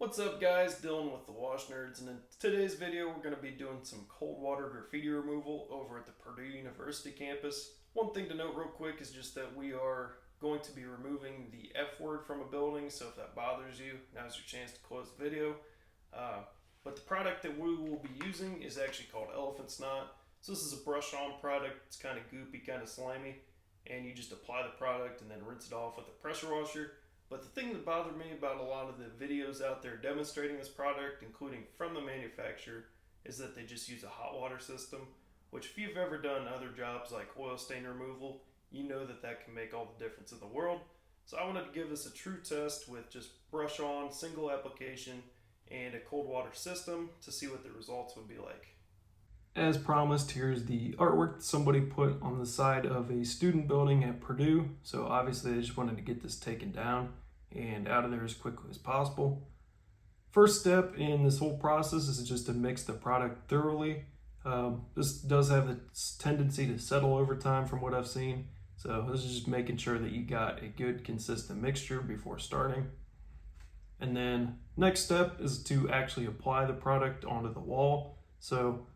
What's up guys, Dylan with the Wash Nerds, and in today's video we're going to be doing some cold water graffiti removal over at the Purdue University campus. One thing to note real quick is just that we are going to be removing the F word from a building, so if that bothers you, now's your chance to close the video. But the product that we will be using is actually called Elephant Snot. So this is a brush on product. It's kind of goopy, kind of slimy, and you just apply the product and then rinse it off with a pressure washer. But the thing that bothered me about a lot of the videos out there demonstrating this product, including from the manufacturer, is that they just use a hot water system, which if you've ever done other jobs like oil stain removal, you know that that can make all the difference in the world. So I wanted to give this a true test with just brush on, single application, and a cold water system to see what the results would be like. As promised, here's the artwork somebody put on the side of a student building at Purdue. So obviously they just wanted to get this taken down and out of there as quickly as possible. First step in this whole process is just to mix the product thoroughly. This does have the tendency to settle over time from what I've seen. So this is just making sure that you got a good consistent mixture before starting. And then next step is to actually apply the product onto the wall. So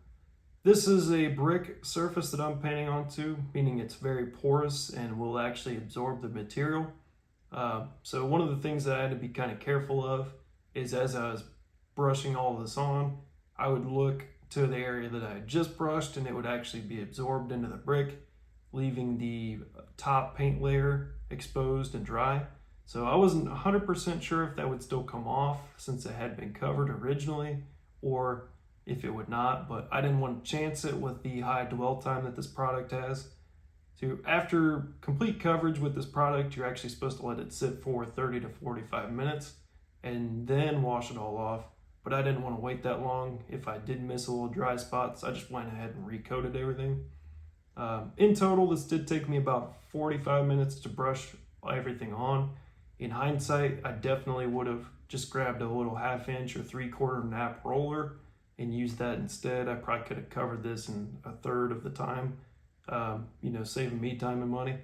this is a brick surface that I'm painting onto, meaning it's very porous and will actually absorb the material. So one of the things that I had to be kind of careful of is as I was brushing all of this on, I would look to the area that I had just brushed and it would actually be absorbed into the brick, leaving the top paint layer exposed and dry. So I wasn't 100% sure if that would still come off since it had been covered originally, or if it would not, but I didn't want to chance it with the high dwell time that this product has. So after complete coverage with this product, you're actually supposed to let it sit for 30 to 45 minutes and then wash it all off. But I didn't want to wait that long. If I did miss a little dry spots, I just went ahead and recoated everything. In total, this did take me about 45 minutes to brush everything on. In hindsight, I definitely would have just grabbed a little 1/2 inch or 3/4 nap roller and use that instead. I probably could have covered this in a third of the time, saving me time and money.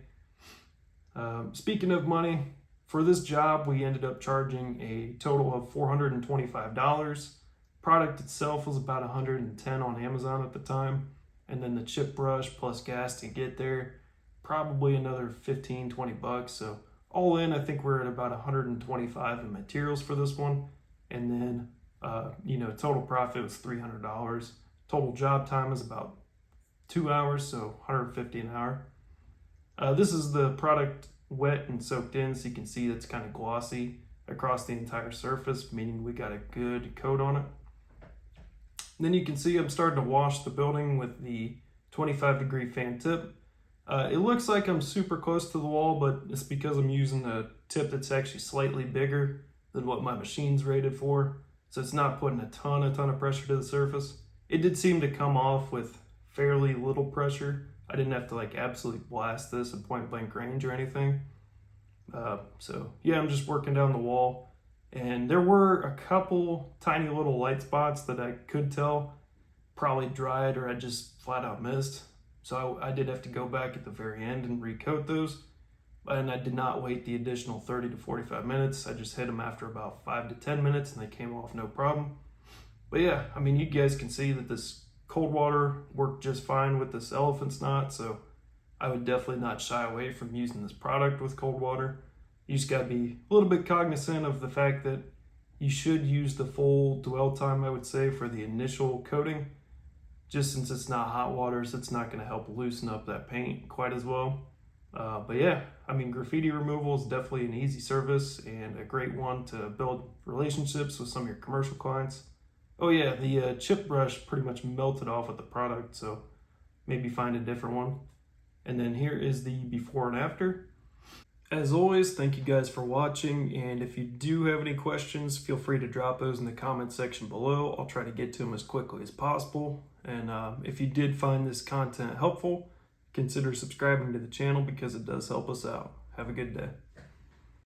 Speaking of money, for this job, we ended up charging a total of $425. Product itself was about $110 on Amazon at the time. And then the chip brush plus gas to get there, probably another $15-20. So all in, I think we're at about $125 in materials for this one. And then total profit was $300. Total job time is about 2 hours, so $150 an hour. This is the product wet and soaked in, so you can see it's kind of glossy across the entire surface, meaning we got a good coat on it. And then you can see I'm starting to wash the building with the 25-degree fan tip. It looks like I'm super close to the wall, but it's because I'm using a tip that's actually slightly bigger than what my machine's rated for. So it's not putting a ton of pressure to the surface. It did seem to come off with fairly little pressure. I didn't have to absolutely blast this at point blank range or anything. So yeah, I'm just working down the wall. And there were a couple tiny little light spots that I could tell probably dried or I just flat out missed. So I did have to go back at the very end and recoat those. And I did not wait the additional 30 to 45 minutes. I just hit them after about 5 to 10 minutes and they came off no problem. But yeah, I mean, you guys can see that this cold water worked just fine with this Elephant Snot. So I would definitely not shy away from using this product with cold water. You just gotta be a little bit cognizant of the fact that you should use the full dwell time, I would say, for the initial coating. Just since it's not hot water, so it's not gonna help loosen up that paint quite as well. But yeah, I mean, graffiti removal is definitely an easy service and a great one to build relationships with some of your commercial clients. Oh yeah, the chip brush pretty much melted off with the product, so maybe find a different one. And then here is the before and after. As always, thank you guys for watching, and if you do have any questions, feel free to drop those in the comment section below. I'll try to get to them as quickly as possible. And if you did find this content helpful, consider subscribing to the channel because it does help us out. Have a good day.